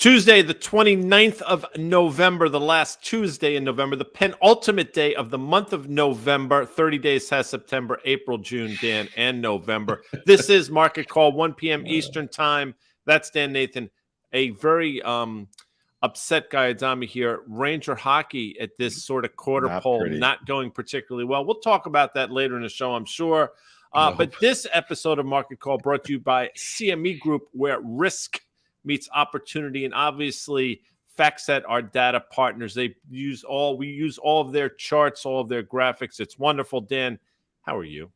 Tuesday, the 29th of November, the last Tuesday in November, the penultimate day of the month of November. 30 days has September, April, June, Dan, and November. This is Market Call, 1 p.m. Eastern Time. That's Dan Nathan, a very upset guy, Adami here. Ranger hockey at this sort of quarter pole, not going particularly well. We'll talk about that later in the show, I'm sure. But this episode of Market Call brought to you by CME Group, where risk meets opportunity, and obviously FactSet, our data partners. We use all of their charts, all of their graphics. It's wonderful. Dan, how are you?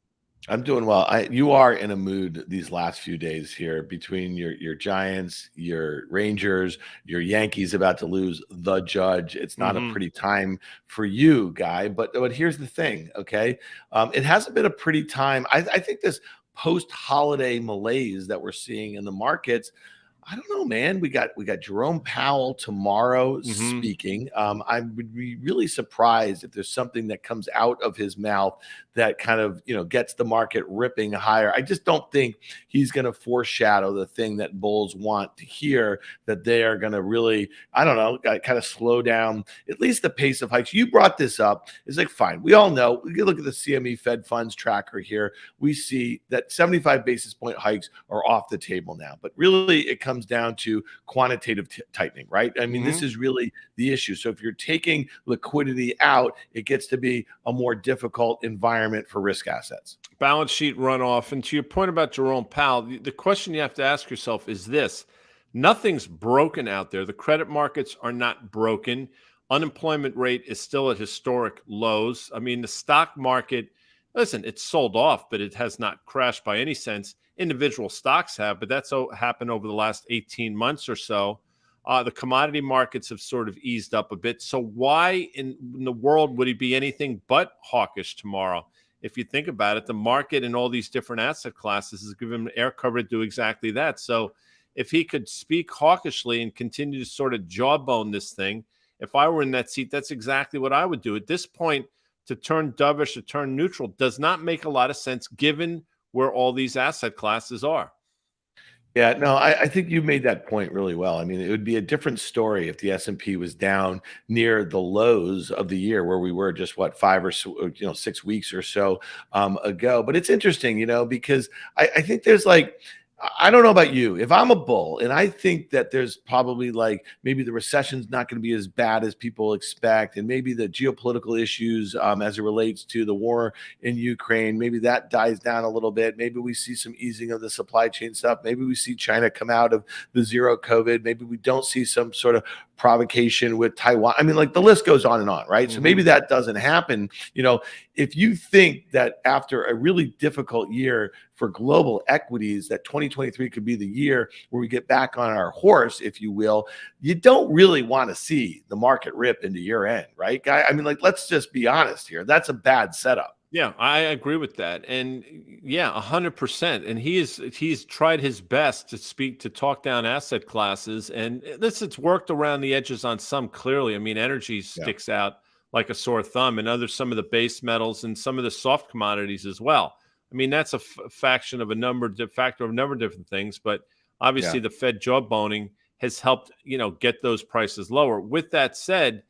I'm doing well. You are in a mood these last few days here between your Giants, your Rangers, your Yankees about to lose the Judge. It's not a pretty time for you, guy. But here's the thing, okay? It hasn't been a pretty time. I think this post-holiday malaise that we're seeing in the markets, I don't know, man. We got Jerome Powell tomorrow speaking. I would be really surprised if there's something that comes out of his mouth that kind of, gets the market ripping higher. I just don't think he's going to foreshadow the thing that bulls want to hear, that they are going to really, I don't know, kind of slow down at least the pace of hikes. You brought this up. It's like, fine. We all know. We look at the CME Fed funds tracker here. We see that 75 basis point hikes are off the table now. But really, it comes down to quantitative tightening, right? I mean, this is really the issue. So if you're taking liquidity out, it gets to be a more difficult environment for risk assets. Balance sheet runoff. And to your point about Jerome Powell, the question you have to ask yourself is this: nothing's broken out there. The credit markets are not broken. Unemployment rate is still at historic lows. I mean, the stock market, listen, it's sold off, but it has not crashed by any sense. Individual stocks have, but that's happened over the last 18 months or so. The commodity markets have sort of eased up a bit. So why in the world would he be anything but hawkish tomorrow? If you think about it, the market and all these different asset classes has given him air cover to do exactly that. So if he could speak hawkishly and continue to sort of jawbone this thing, if I were in that seat, that's exactly what I would do. At this point, to turn dovish or turn neutral does not make a lot of sense given where all these asset classes are. Yeah, no, I think you made that point really well. I mean, it would be a different story if the S&P was down near the lows of the year where we were just 5 or 6 weeks or so ago. But it's interesting, because I think there's I don't know about you. If I'm a bull and I think that there's probably maybe the recession's not going to be as bad as people expect, and maybe the geopolitical issues as it relates to the war in Ukraine, maybe that dies down a little bit. Maybe we see some easing of the supply chain stuff. Maybe we see China come out of the zero COVID. Maybe we don't see some sort of provocation with Taiwan. I mean, the list goes on and on, right? So maybe that doesn't happen. If you think that after a really difficult year for global equities, that 2023 could be the year where we get back on our horse, if you will, you don't really want to see the market rip into year end, right, guy? I mean, let's just be honest here. That's a bad setup. Yeah, I agree with that. And yeah, 100%. And he's tried his best to talk down asset classes. And it's worked around the edges on some, clearly. I mean, energy sticks out like a sore thumb, and some of the base metals and some of the soft commodities as well. I mean, that's a factor of a number of different things. But obviously the Fed jawboning has helped, get those prices lower. With that said,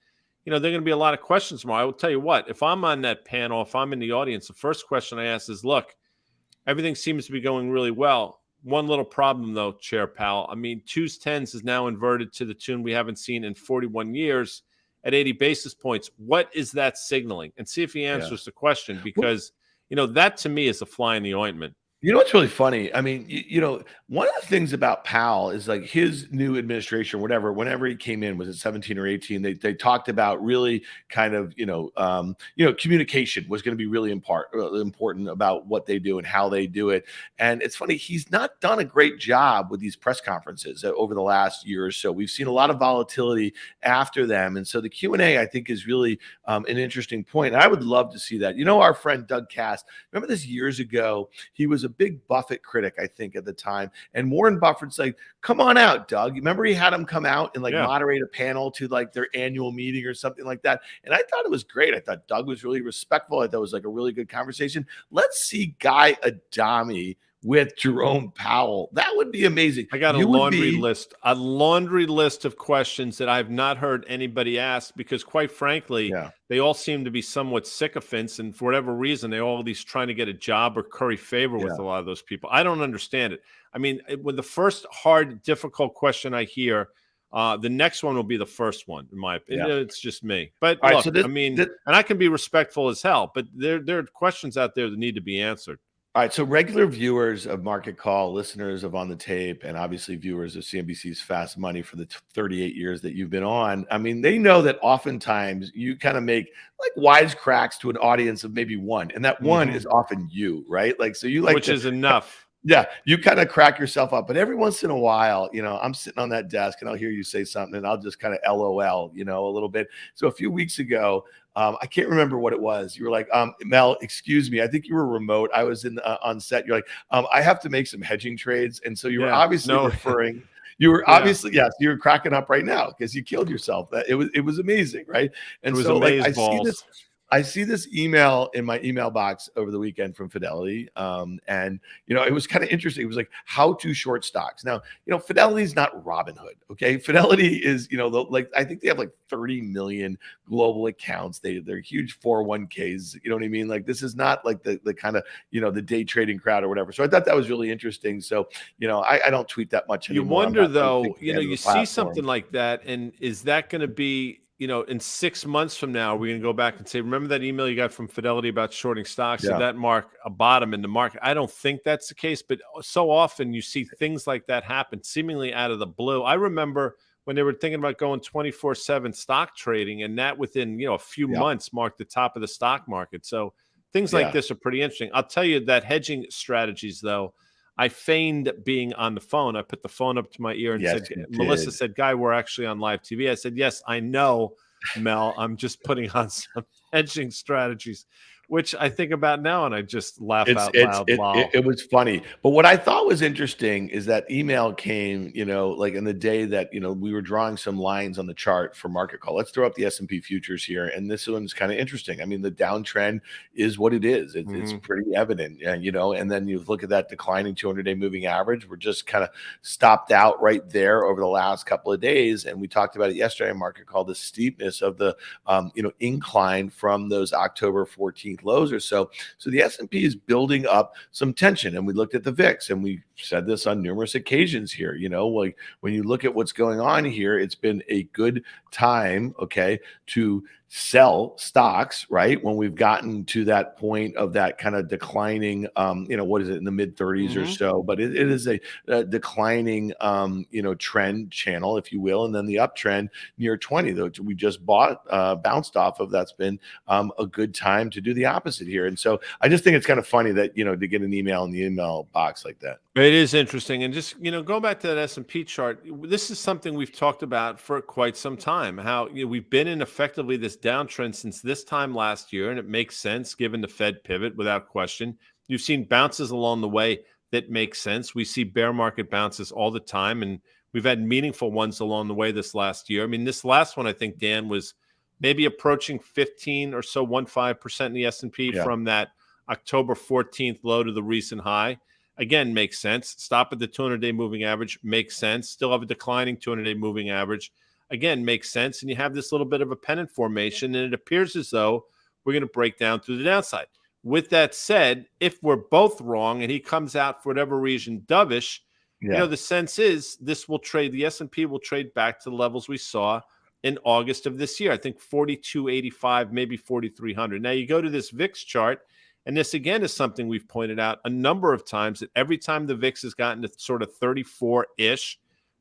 there are going to be a lot of questions tomorrow. I will tell you what, if I'm on that panel, if I'm in the audience, the first question I ask is, look, everything seems to be going really well. One little problem, though, Chair Powell. I mean, 2's 10s is now inverted to the tune we haven't seen in 41 years at 80 basis points. What is that signaling? And see if he answers the question, because, that to me is a fly in the ointment. You know what's really funny? I mean, one of the things about Powell is his new administration, whenever he came in, was it 17 or 18? They talked about really kind of, communication was going to be really important about what they do and how they do it. And it's funny, he's not done a great job with these press conferences over the last year or so. We've seen a lot of volatility after them. And so the Q&A, I think, is really an interesting point. And I would love to see that. Our friend Doug Cass, remember this years ago? He was a big Buffett critic, I think, at the time. And Warren Buffett's like, come on out, Doug. Remember he had him come out and moderate a panel to their annual meeting or something like that. And I thought it was great. I thought Doug was really respectful. I thought it was a really good conversation. Let's see Guy Adami with Jerome Powell. That would be amazing. I got You would be, a laundry list of questions that I've not heard anybody ask because, quite frankly, yeah, they all seem to be somewhat sycophants, and for whatever reason, they all at least trying to get a job or curry favor with yeah. a lot of those people. I don't understand it. I mean, when the first hard, difficult question I hear, the next one will be the first one, in my opinion. Yeah. It's just me. But All right. look, So I mean, and I can be respectful as hell, but there are questions out there that need to be answered. all right. So regular viewers of Market Call, listeners of On the Tape, and obviously viewers of CNBC's Fast Money for the 38 years that you've been on, I mean, they know that oftentimes you kind of make like wisecracks to an audience of maybe one, and that one is often you, right? Like, so you like Which is enough. yeah, you kind of crack yourself up. But every once in a while, I'm sitting on that desk and I'll hear you say something and I'll just kind of LOL, a little bit. So a few weeks ago, I can't remember what it was. You were like, Mel, excuse me. I think you were remote. I was on set. You're like, I have to make some hedging trades. And so you were obviously referring. You were obviously, yes, you were cracking up right now because you killed yourself. It was amazing, right? And it was so like I see this email in my email box over the weekend from Fidelity. And, it was kind of interesting. It was like how to short stocks. Now, Fidelity is not Robinhood. Okay. Fidelity is, I think they have like 30 million global accounts. They're huge 401ks. You know what I mean? Like this is not like the kind of, the day trading crowd or whatever. So I thought that was really interesting. So, I don't tweet that much anymore. You wonder though, you see something like that. And is that going to be, in 6 months from now, we're going to go back and say, remember that email you got from Fidelity about shorting stocks? Did that mark a bottom in the market? I don't think that's the case, but so often you see things like that happen seemingly out of the blue. I remember when they were thinking about going 24/7 stock trading, and that within, a few months marked the top of the stock market. So things like this are pretty interesting. I'll tell you that hedging strategies, though, I feigned being on the phone. I put the phone up to my ear and said, Melissa said, Guy, we're actually on live TV. I said, yes, I know, Mel. I'm just putting on some hedging strategies, which I think about now and I just laugh out loud. It was funny. But what I thought was interesting is that email came, like in the day that, we were drawing some lines on the chart for Market Call. Let's throw up the S&P futures here. And this one's kind of interesting. I mean, the downtrend is what it is. It's pretty evident, and then you look at that declining 200-day moving average. We're just kind of stopped out right there over the last couple of days. And we talked about it yesterday on Market Call, the steepness of the, incline from those October 14th lows or so. So the S&P is building up some tension. And we looked at the VIX, and we said this on numerous occasions here. Like when you look at what's going on here, it's been a good time, to sell stocks, right? When we've gotten to that point of that kind of declining, what is it, in the mid 30s or so, but it is a declining, trend channel, if you will. And then the uptrend near 20, though, we just bounced off of, that's been a good time to do the opposite here. And so I just think it's kind of funny that, to get an email in the email box like that. It is interesting. And just, going back to that S&P chart, this is something we've talked about for quite some time, how we've been in effectively this downtrend since this time last year, and it makes sense given the Fed pivot without question. You've seen bounces along the way that make sense. We see bear market bounces all the time, and we've had meaningful ones along the way this last year. I mean, this last one, I think, Dan, was maybe approaching 15 or so, 15% in the S&P from that October 14th low to the recent high. Again, makes sense. Stop at the 200-day moving average, makes sense. Still have a declining 200-day moving average. Again, makes sense. And you have this little bit of a pennant formation, and it appears as though we're going to break down through the downside. With that said, if we're both wrong and he comes out for whatever reason dovish, the sense is this will trade, the S&P will trade back to the levels we saw in August of this year. I think 4285, maybe 4300. Now you go to this VIX chart, and this, again, is something we've pointed out a number of times, that every time the VIX has gotten to sort of 34-ish,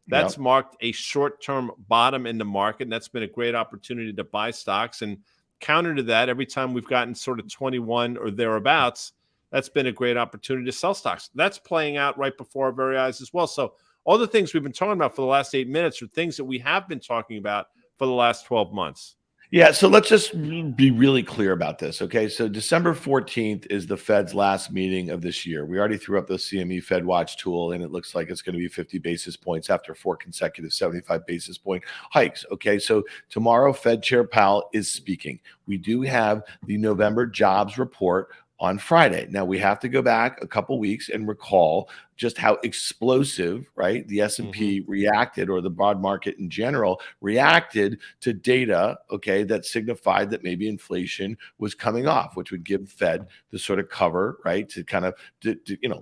that's marked a short-term bottom in the market, and that's been a great opportunity to buy stocks. And counter to that, every time we've gotten sort of 21 or thereabouts, that's been a great opportunity to sell stocks. That's playing out right before our very eyes as well. So all the things we've been talking about for the last 8 minutes are things that we have been talking about for the last 12 months. Yeah, so let's just be really clear about this, okay? So December 14th is the Fed's last meeting of this year. We already threw up the CME Fedwatch tool, and it looks like it's going to be 50 basis points after 4 consecutive 75 basis point hikes, okay? So tomorrow, Fed Chair Powell is speaking. We do have the November jobs report on Friday. Now we have to go back a couple weeks and recall just how explosive, right, the S&P reacted, or the broad market in general reacted to data, okay, that signified that maybe inflation was coming off, which would give Fed the sort of cover, right, to kind of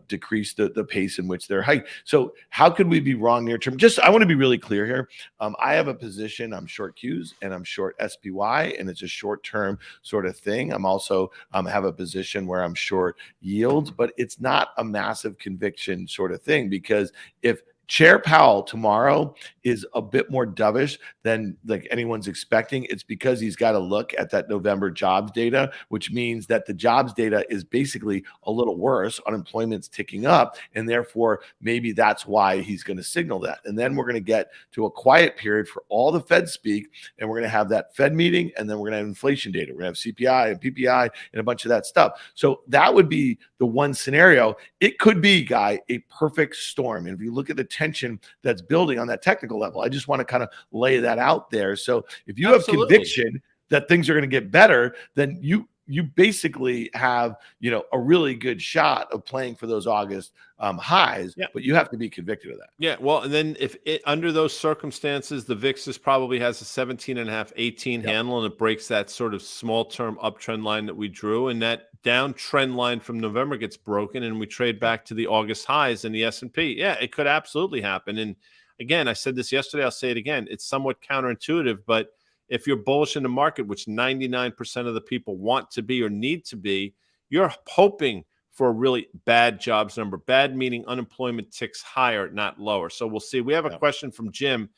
decrease the pace in which they're hiking. So how could we be wrong near term? Just I want to be really clear here. I have a position. I'm short Qs and I'm short SPY, and it's a short term sort of thing. I'm also have a position where I'm short yields, but it's not a massive conviction sort of thing, because if Chair Powell tomorrow is a bit more dovish than like anyone's expecting, it's because he's got to look at that November jobs data, which means that the jobs data is basically a little worse. Unemployment's ticking up, and therefore maybe that's why he's going to signal that. And then we're going to get to a quiet period for all the Fed speak, and we're going to have that Fed meeting, and then we're going to have inflation data. We're going to have CPI and PPI and a bunch of that stuff. So that would be the one scenario. It could be, Guy, a perfect storm. And if you look at the tension that's building on that technical level, I just want to kind of lay that out there. So if you have conviction that things are going to get better, then you basically have, a really good shot of playing for those August highs, but you have to be convicted of that. Yeah. Well, and then if under those circumstances, the VIX probably has a 17.5, 18 handle, and it breaks that sort of small term uptrend line that we drew, and that downtrend line from November gets broken, and we trade back to the August highs in the S&P. Yeah, it could absolutely happen. And again, I said this yesterday, I'll say it again. It's somewhat counterintuitive, but if you're bullish in the market, which 99% of the people want to be or need to be, you're hoping for a really bad jobs number. Bad meaning unemployment ticks higher, not lower. So we'll see. We have a question from Jim,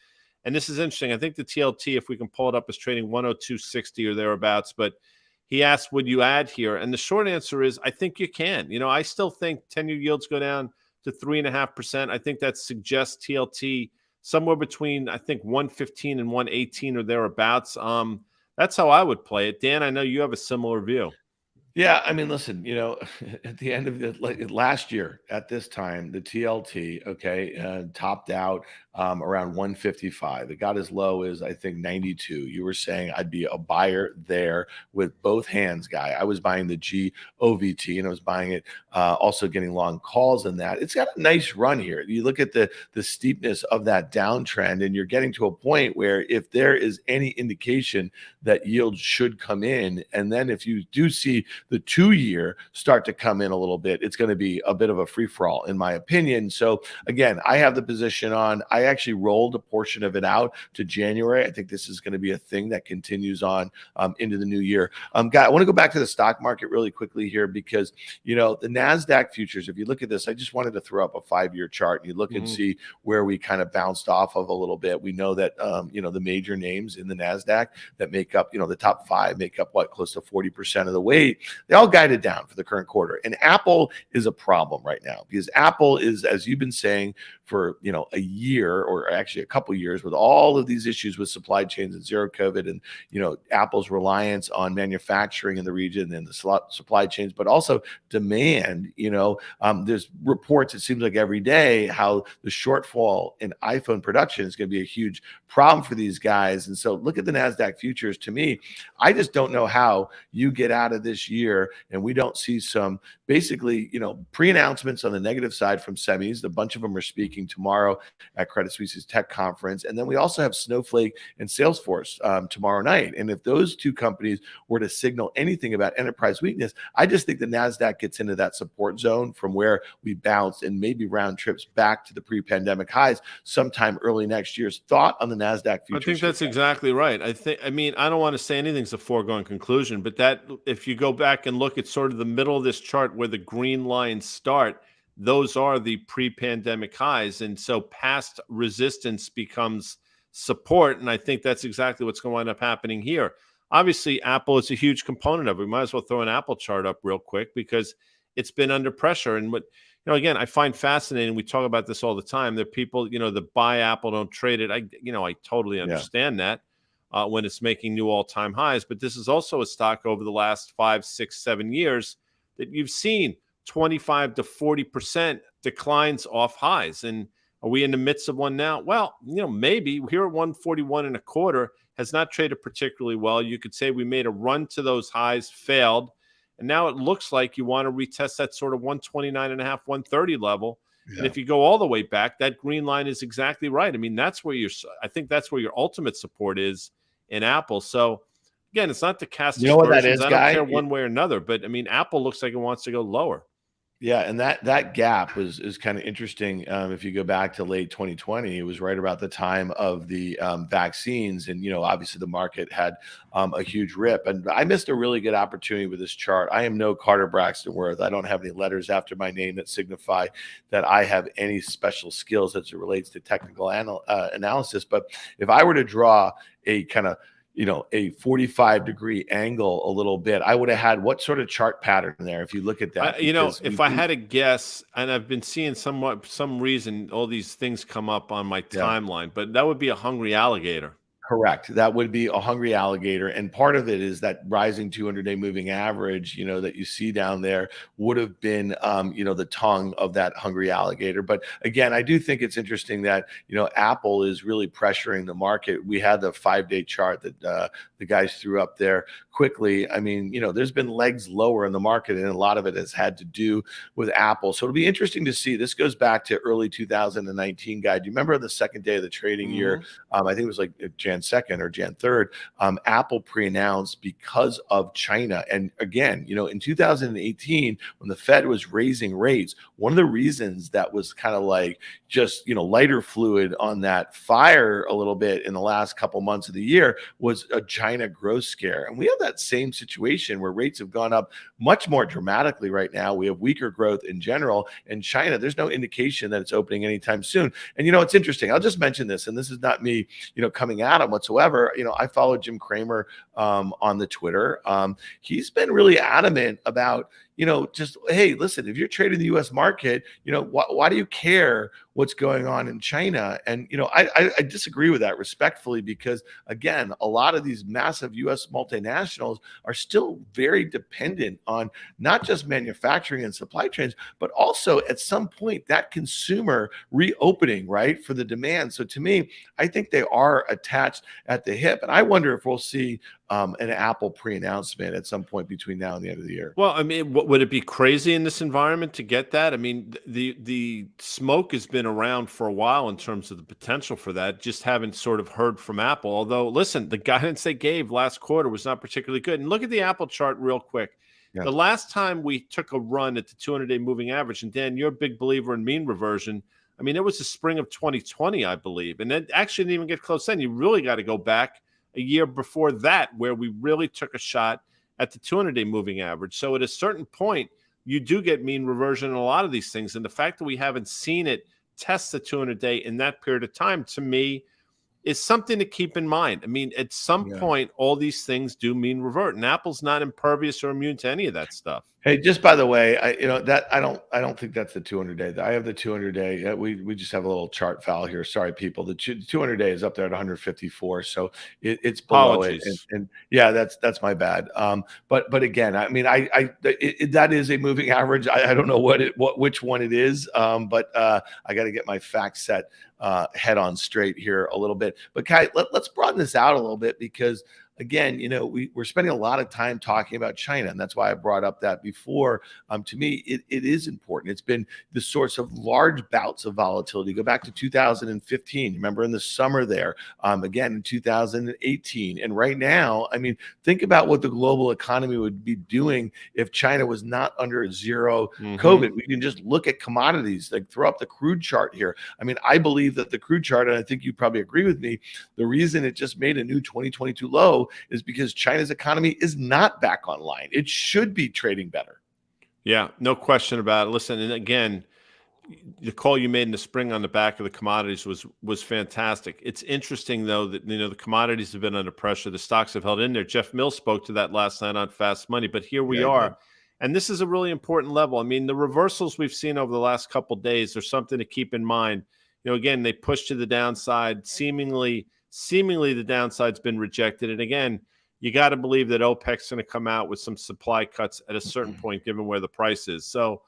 and this is interesting. I think the TLT, if we can pull it up, is trading 102.60 or thereabouts, but he asked, would you add here? And the short answer is, I think you can. I still think 10-year yields go down to 3.5%. I think that suggests TLT somewhere between, I think, 115 and 118 or thereabouts. That's how I would play it. Dan, I know you have a similar view. Yeah, I mean, listen, at the end of last year at this time, the TLT, topped out around 155. It got as low as, I think, 92. You were saying I'd be a buyer there with both hands, Guy. I was buying the GOVT, and I was buying it, also getting long calls in that. It's got a nice run here. You look at the steepness of that downtrend, and you're getting to a point where if there is any indication that yields should come in, and then if you do see the 2-year start to come in a little bit, it's going to be a bit of a free-for-all, in my opinion. So again, I have the position on. I actually rolled a portion of it out to January. I think this is going to be a thing that continues on into the new year. Guy, I want to go back to the stock market really quickly here, because the Nasdaq futures, if you look at this, I just wanted to throw up a 5-year chart, and you look and see where we kind of bounced off of a little bit. We know that the major names in the Nasdaq that make up, the top 5 make up close to 40% of the weight. They all guided down for the current quarter. And Apple is a problem right now, because Apple is, as you've been saying, for a year, or actually a couple years, with all of these issues with supply chains and zero COVID, and Apple's reliance on manufacturing in the region and the supply chains, but also demand. There's reports, it seems like every day, how the shortfall in iPhone production is going to be a huge problem for these guys. And so look at the Nasdaq futures. To me, I just don't know how you get out of this year and we don't see some basically pre-announcements on the negative side from semis. A bunch of them are speaking tomorrow at Credit Suisse's tech conference. And then we also have Snowflake and Salesforce tomorrow night. And if those two companies were to signal anything about enterprise weakness, I just think the NASDAQ gets into that support zone from where we bounced, and maybe round trips back to the pre-pandemic highs sometime early next year's thought on the NASDAQ futures. I think that's exactly right. I don't want to say anything's a foregone conclusion, but that if you go back and look at sort of the middle of this chart where the green lines start, those are the pre-pandemic highs. And so past resistance becomes support. And I think that's exactly what's going to wind up happening here. Obviously, Apple is a huge component of it. We might as well throw an Apple chart up real quick, because it's been under pressure. And again, I find fascinating. We talk about this all the time. There are people, that buy Apple, don't trade it. I totally understand that when it's making new all-time highs. But this is also a stock over the last 5, 6, 7 years that you've seen 25 to 40% declines off highs. And are we in the midst of one now? Well, maybe. Here at 141.25 has not traded particularly well. You could say we made a run to those highs, failed, And now it looks like you want to retest that sort of 129.5, 130 level. Yeah. And if you go all the way back, that green line is exactly right. I mean, I think that's where your ultimate support is in Apple. So again, it's not to cast You know what that aspersions. is, I don't Guy? care one way or another, but I mean, Apple looks like it wants to go lower. Yeah, and that gap is kind of interesting. If you go back to late 2020, it was right about the time of the vaccines, and obviously the market had a huge rip. And I missed a really good opportunity with this chart. I am no Carter Braxton Worth. I don't have any letters after my name that signify that I have any special skills as it relates to technical analysis. But if I were to draw a kind of a 45-degree angle a little bit, I would have had what sort of chart pattern there if you look at that? If I had to guess, and I've been seeing some reason all these things come up on my timeline, but that would be a hungry alligator. Correct. That would be a hungry alligator. And part of it is that rising 200-day moving average, that you see down there would have been, the tongue of that hungry alligator. But again, I do think it's interesting that, Apple is really pressuring the market. We had the 5-day chart that the guys threw up there quickly. I mean, there's been legs lower in the market, and a lot of it has had to do with Apple. So it'll be interesting to see. This goes back to early 2019, guy. Do you remember the second day of the trading year? I think it was like Jan 2nd or Jan 3rd, Apple pre-announced because of China. And again, in 2018, when the Fed was raising rates, one of the reasons that was kind of like just, lighter fluid on that fire a little bit in the last couple months of the year was a China growth scare. And we have that same situation where rates have gone up much more dramatically right now. We have weaker growth in general. And China, there's no indication that it's opening anytime soon. And, it's interesting. I'll just mention this, and this is not me, coming at him whatsoever. I follow Jim Cramer on the Twitter. He's been really adamant about, just, hey, listen, if you're trading the U.S. market, why do you care what's going on in China? And, I disagree with that respectfully, because again, a lot of these massive U.S. multinationals are still very dependent on not just manufacturing and supply chains, but also at some point that consumer reopening, right, for the demand. So to me, I think they are attached at the hip. And I wonder if we'll see an Apple pre-announcement at some point between now and the end of the year. Well, I mean, would it be crazy in this environment to get that? I mean, the smoke has been around for a while in terms of the potential for that. Just haven't sort of heard from Apple. Although, listen, the guidance they gave last quarter was not particularly good. And look at the Apple chart real quick. Yeah. The last time we took a run at the 200-day moving average, and Dan, you're a big believer in mean reversion. I mean, it was the spring of 2020, I believe. And it actually didn't even get close then. You really got to go back a year before that, where we really took a shot at the 200-day moving average. So at a certain point, you do get mean reversion in a lot of these things. And the fact that we haven't seen it test the 200-day in that period of time, to me, is something to keep in mind. I mean, at some point, all these things do mean revert, and Apple's not impervious or immune to any of that stuff. Hey, just by the way, I don't think that's the 200-day. I have the 200-day. We just have a little chart foul here. Sorry, people. The 200-day is up there at 154, so it's below it. And yeah, that's my bad. But again, I mean, that is a moving average. I don't know which one it is. But I got to get my fact set head on straight here a little bit. But Kai, let's broaden this out a little bit, because again, we're spending a lot of time talking about China, and that's why I brought up that before. To me, it is important. It's been the source of large bouts of volatility. Go back to 2015. Remember in the summer there, again in 2018. And right now, I mean, think about what the global economy would be doing if China was not under zero COVID. We can just look at commodities, like throw up the crude chart here. I mean, I believe that the crude chart, and I think you probably agree with me, the reason it just made a new 2022 low is because China's economy is not back online. It should be trading better. Yeah, no question about it. Listen, and again, the call you made in the spring on the back of the commodities was fantastic. It's interesting, though, that the commodities have been under pressure. The stocks have held in there. Jeff Mills spoke to that last night on Fast Money, but here we are. And this is a really important level. I mean, the reversals we've seen over the last couple of days are something to keep in mind. Again, they push to the downside, seemingly the downside's been rejected. And again, you got to believe that OPEC's going to come out with some supply cuts at a certain point, given where the price is. So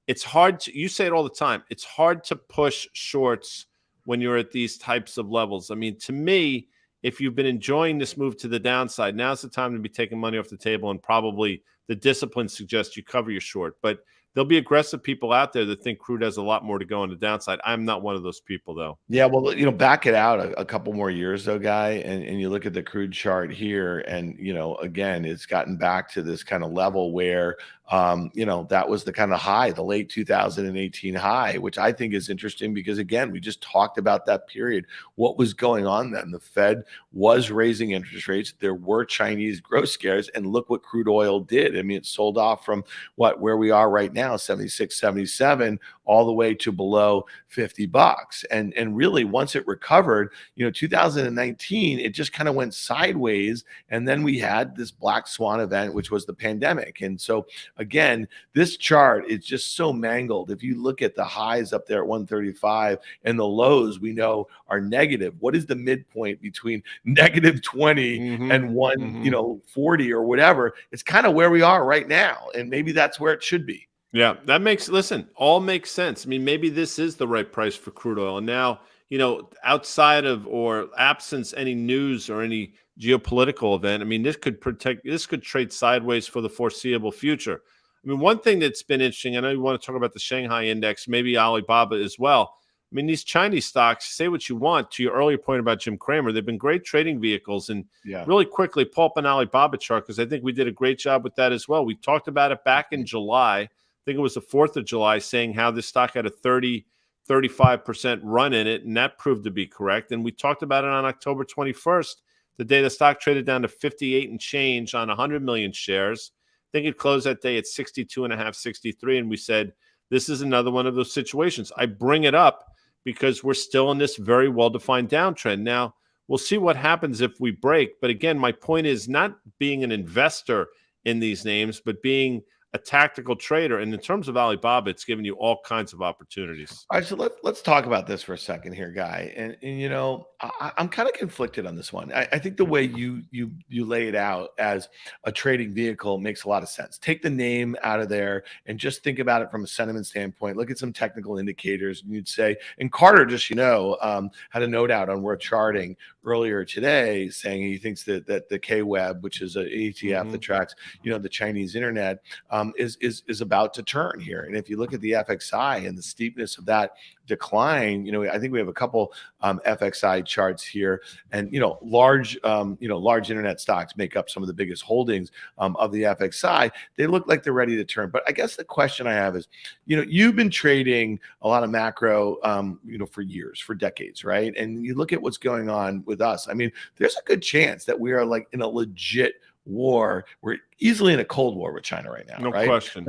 it's hard to, you say it all the time, it's hard to push shorts when you're at these types of levels. I mean, to me, if you've been enjoying this move to the downside, now's the time to be taking money off the table, and probably the discipline suggests you cover your short. But there'll be aggressive people out there that think crude has a lot more to go on the downside. I'm not one of those people, though. Yeah, well, back it out a couple more years though, Guy, and you look at the crude chart here, and again, it's gotten back to this kind of level where that was the kind of high, the late 2018 high, which I think is interesting because again, we just talked about that period. What was going on then? The Fed was raising interest rates. There were Chinese growth scares, and look what crude oil did. I mean, it sold off from where we are right now, 76, 77, all the way to below $50. And really, once it recovered, 2019, it just kind of went sideways. And then we had this black swan event, which was the pandemic. And so again, this chart is just so mangled. If you look at the highs up there at 135 and the lows we know are negative, what is the midpoint between negative 20 and 140 or whatever? It's kind of where we are right now. And maybe that's where it should be. Yeah, that all makes sense. I mean, maybe this is the right price for crude oil. And now, outside of or absence any news or any geopolitical event, I mean, this could trade sideways for the foreseeable future. I mean, one thing that's been interesting, I know you want to talk about the Shanghai index, maybe Alibaba as well. I mean, these Chinese stocks, say what you want, to your earlier point about Jim Cramer, they've been great trading vehicles. And really quickly, pull up an Alibaba chart, because I think we did a great job with that as well. We talked about it back in July. I think it was the 4th of July, saying how this stock had a 35% run in it, and that proved to be correct. And we talked about it on October 21st, the day the stock traded down to 58 and change on 100 million shares. I think it closed that day at 62.5, 63, and we said, this is another one of those situations. I bring it up because we're still in this very well-defined downtrend. Now, we'll see what happens if we break. But again, my point is not being an investor in these names, but being a tactical trader. And in terms of Alibaba, it's given you all kinds of opportunities. All right, so let's talk about this for a second here, Guy. And I'm kind of conflicted on this one. I think the way you lay it out as a trading vehicle makes a lot of sense. Take the name out of there and just think about it from a sentiment standpoint. Look at some technical indicators, and you'd say, and Carter just had a note out on Worth Charting earlier today saying he thinks that the K-Web, which is an ETF that tracks the Chinese internet, is about to turn here. And if you look at the FXI and the steepness of that decline, I think we have a couple FXI charts here, and large internet stocks make up some of the biggest holdings of the FXI. They look like they're ready to turn. But I guess the question I have is, you've been trading a lot of macro, for years, for decades, right? And you look at what's going on with us. I mean, there's a good chance that we are like in a legit war. We're easily in a cold war with China right now. No right? question.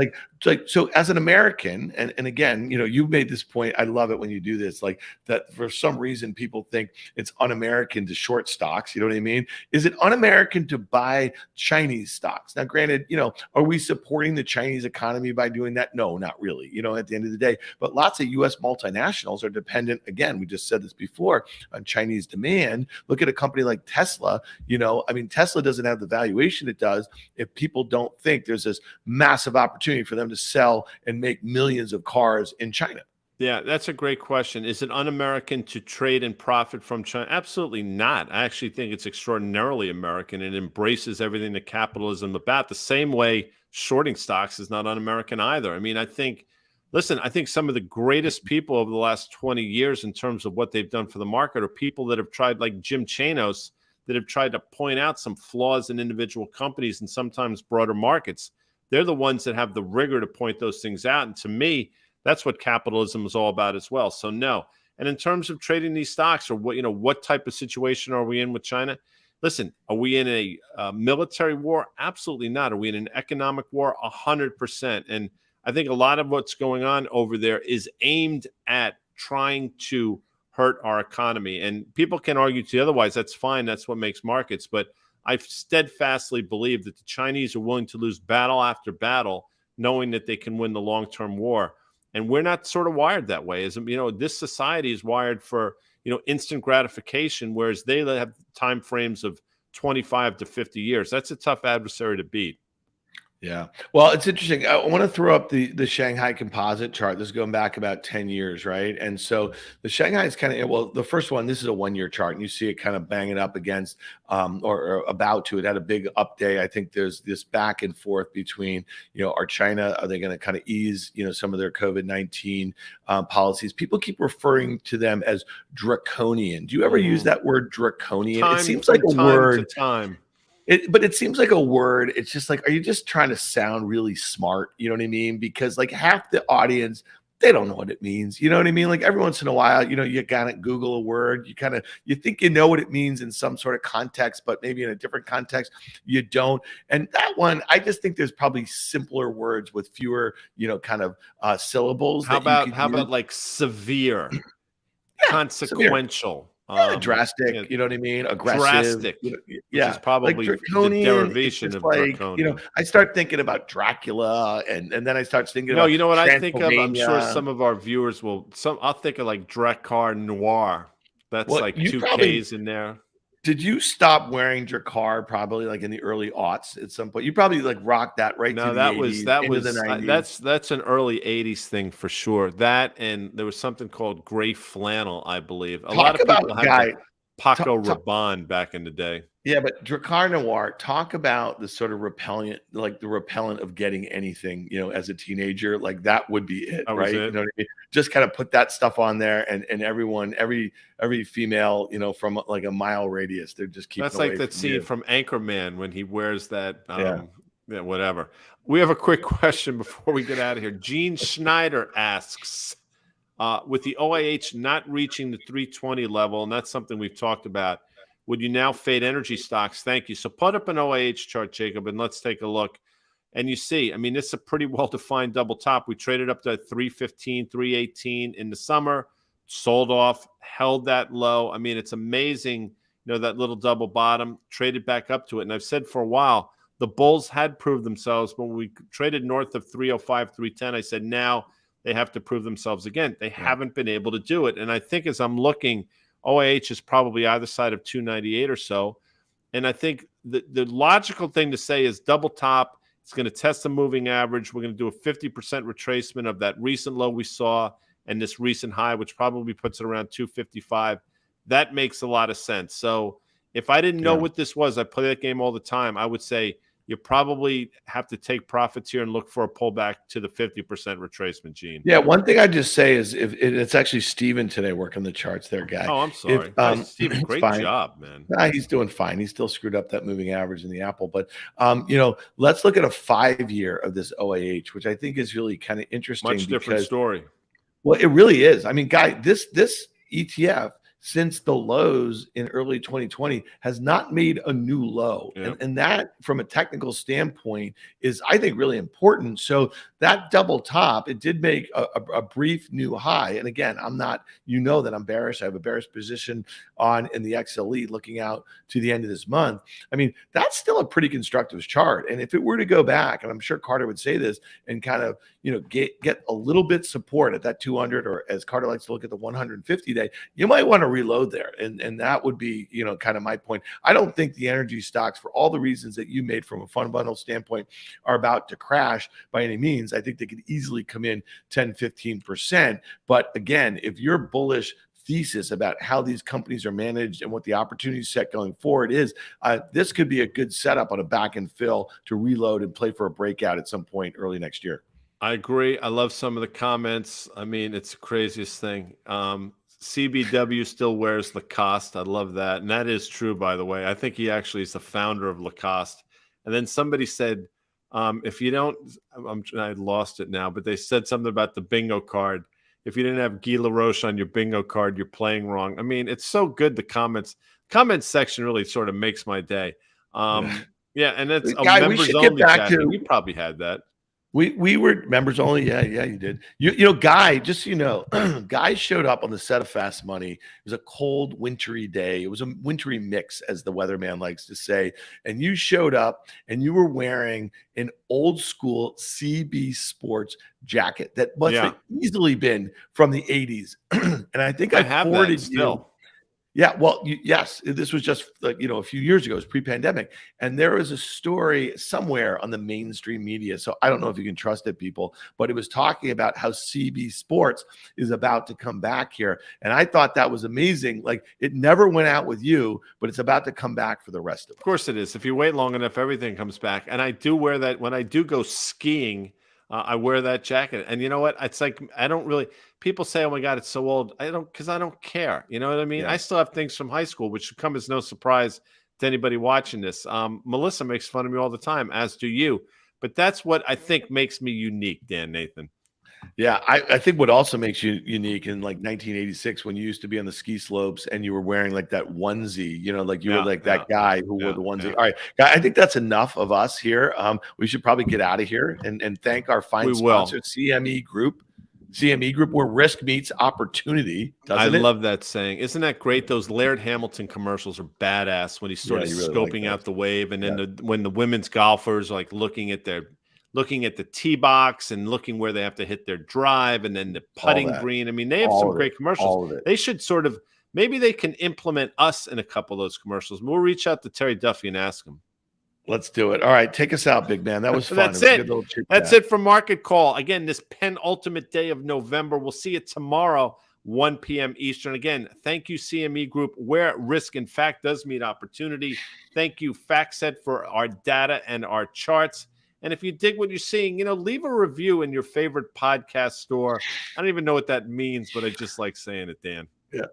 So as an American, and again, you made this point. I love it when you do this, like that for some reason people think it's un-American to short stocks. You know what I mean? Is it un-American to buy Chinese stocks? Now, granted, are we supporting the Chinese economy by doing that? No, not really, at the end of the day. But lots of US multinationals are dependent, again, we just said this before, on Chinese demand. Look at a company like Tesla. Tesla doesn't have the valuation it does if people don't think there's this massive opportunity for them to sell and make millions of cars in China. Yeah, that's a great question. Is it un-American to trade and profit from China? Absolutely not. I actually think it's extraordinarily American. It embraces everything that capitalism about, the same way shorting stocks is not un-American either. I mean, I think some of the greatest people over the last 20 years in terms of what they've done for the market are people that have tried, like Jim Chanos, that have tried to point out some flaws in individual companies and sometimes broader markets. They're the ones that have the rigor to point those things out. And to me, that's what capitalism is all about as well. So no. And in terms of trading these stocks, or what type of situation are we in with China? Listen, are we in a military war? Absolutely not. Are we in an economic war? 100%. And I think a lot of what's going on over there is aimed at trying to hurt our economy. And people can argue to otherwise. That's fine. That's what makes markets. But I steadfastly believe that the Chinese are willing to lose battle after battle, knowing that they can win the long-term war. And we're not sort of wired that way. This society is wired for, instant gratification, whereas they have time frames of 25 to 50 years. That's a tough adversary to beat. Yeah. Well, it's interesting. I want to throw up the Shanghai Composite chart. This is going back about 10 years, right? And so the Shanghai is kind of, well, the first one, this is a 1 year chart, and you see it kind of banging up against or about to. It had a big up day. I think there's this back and forth between, are China, are they going to kind of ease, some of their COVID-19 policies? People keep referring to them as draconian. Do you ever use that word draconian? It seems like a word. To time. But it seems like a word. It's just like, are you just trying to sound really smart? You know what I mean? Because like half the audience, they don't know what it means. You know what I mean? Like every once in a while, you kind of Google a word. You think you know what it means in some sort of context, but maybe in a different context, you don't. And that one, I just think there's probably simpler words with fewer, kind of syllables. How about like severe, consequential? Drastic, you know what I mean? Aggressive, drastic, which is probably like draconian, the derivation of like, draconian. I start thinking about Dracula, and then I start thinking about. No, you know what I think of? I'm sure some of our viewers will. I'll think of like Drakkar Noir. That's like two Ks in there. Did you stop wearing Drakkar probably like in the early aughts at some point? You probably like rocked that right no, to the 80s, into the 90s. That's an early 80s thing for sure. That, and there was something called gray flannel, I believe. A lot of people had Paco Rabanne back in the day. Yeah, but Drakkar Noir, talk about the sort of repellent, like the repellent of getting anything, as a teenager. Like that would be it, right? You know what I mean? Just kind of put that stuff on there, and everyone, every female, from like a mile radius, they're just keeping. That's like that scene from Anchorman when he wears that. Yeah, whatever. We have a quick question before we get out of here. Gene Schneider asks, with the OIH not reaching the 320 level, and that's something we've talked about, would you now fade energy stocks? Thank you. So put up an OIH chart, Jacob, and let's take a look. And you see, I mean, it's a pretty well-defined double top. We traded up to 315, 318 in the summer, sold off, held that low. I mean, it's amazing, that little double bottom, traded back up to it. And I've said for a while, the bulls had proved themselves. When we traded north of 305, 310, I said now they have to prove themselves again. They haven't been able to do it. And I think as I'm looking, OIH is probably either side of 298 or so. And I think the logical thing to say is double top. It's going to test the moving average. We're going to do a 50% retracement of that recent low we saw and this recent high, which probably puts it around 255. That makes a lot of sense. So if I didn't know what this was, I play that game all the time, I would say you probably have to take profits here and look for a pullback to the 50% retracement, Gene. Yeah, one thing I just say is if it's actually Steven today working the charts there, guy. Oh, I'm sorry. Steven, great job, man. Nah, he's doing fine. He's still screwed up that moving average in the Apple. But, let's look at a 5-year of this OIH, which I think is really kind of interesting. Much different story. Well, it really is. I mean, guy, this ETF, since the lows in early 2020, has not made a new low. And that, from a technical standpoint, is, I think, really important. So that double top, it did make a brief new high. And again, I'm not, that I'm bearish. I have a bearish position on in the XLE looking out to the end of this month. I mean, that's still a pretty constructive chart. And if it were to go back, and I'm sure Carter would say this, and kind of, get a little bit support at that 200, or as Carter likes to look at the 150 day, you might want to reload there. And that would be, kind of my point. I don't think the energy stocks, for all the reasons that you made from a fundamental standpoint, are about to crash by any means. I think they could easily come in 10, 15%. But again, if you're bullish thesis about how these companies are managed and what the opportunity set going forward is, this could be a good setup on a back and fill to reload and play for a breakout at some point early next year. I agree. I love some of the comments. I mean, it's the craziest thing. CBW still wears Lacoste. I love that. And that is true, by the way. I think he actually is the founder of Lacoste. And then somebody said, if you don't, I lost it now, but they said something about the bingo card. If you didn't have Guy Laroche on your bingo card, you're playing wrong. I mean, it's so good. The comments section really sort of makes my day. Yeah, and it's a members only chat. You probably had that. We were members only. Yeah, you did. Guy, just so you know, Guy showed up on the set of Fast Money. It was a cold, wintry day. It was a wintry mix, as the weatherman likes to say. And you showed up, and you were wearing an old school CB Sports jacket that must have easily been from the 80s. And I think I forwarded you. Yeah, well, yes, this was just like, a few years ago. It was pre-pandemic, and there was a story somewhere on the mainstream media. So I don't know if you can trust it, people, but it was talking about how CB Sports is about to come back here, and I thought that was amazing. Like, it never went out with you, but it's about to come back for the rest of us. Of course it is. If you wait long enough, everything comes back. And I do wear that when I do go skiing. I wear that jacket, and you know what? It's like I don't really. People say, "Oh my God, it's so old." I don't, because I don't care. You know what I mean? Yeah. I still have things from high school, which should come as no surprise to anybody watching this. Melissa makes fun of me all the time, as do you. But that's what I think makes me unique, Dan Nathan. Yeah, I think what also makes you unique in like 1986 when you used to be on the ski slopes and you were wearing like that onesie, like you were like that guy who wore the onesie. All right, I think that's enough of us here. We should probably get out of here and thank our fine sponsor, CME Group. CME Group, where risk meets opportunity. I love that saying. Isn't that great? Those Laird Hamilton commercials are badass when he's sort of really scoping out the wave, and then when the women's golfers are like looking at the tee box and looking where they have to hit their drive, and then the putting green. I mean, they have some great commercials. They should maybe they can implement us in a couple of those commercials. We'll reach out to Terry Duffy and ask him. Let's do it. All right, take us out, big man. That was fun. That's it. That's it for Market Call. Again, this penultimate day of November. We'll see you tomorrow, 1 p.m. Eastern. Again, thank you, CME Group, where risk, in fact, does meet opportunity. Thank you, FactSet, for our data and our charts. And if you dig what you're seeing, leave a review in your favorite podcast store. I don't even know what that means, but I just like saying it, Dan.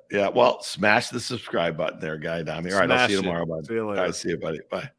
Yeah. Well, smash the subscribe button there, guy Adami. All right, I'll see you tomorrow, bud. See you later. All right, see you, buddy. Bye.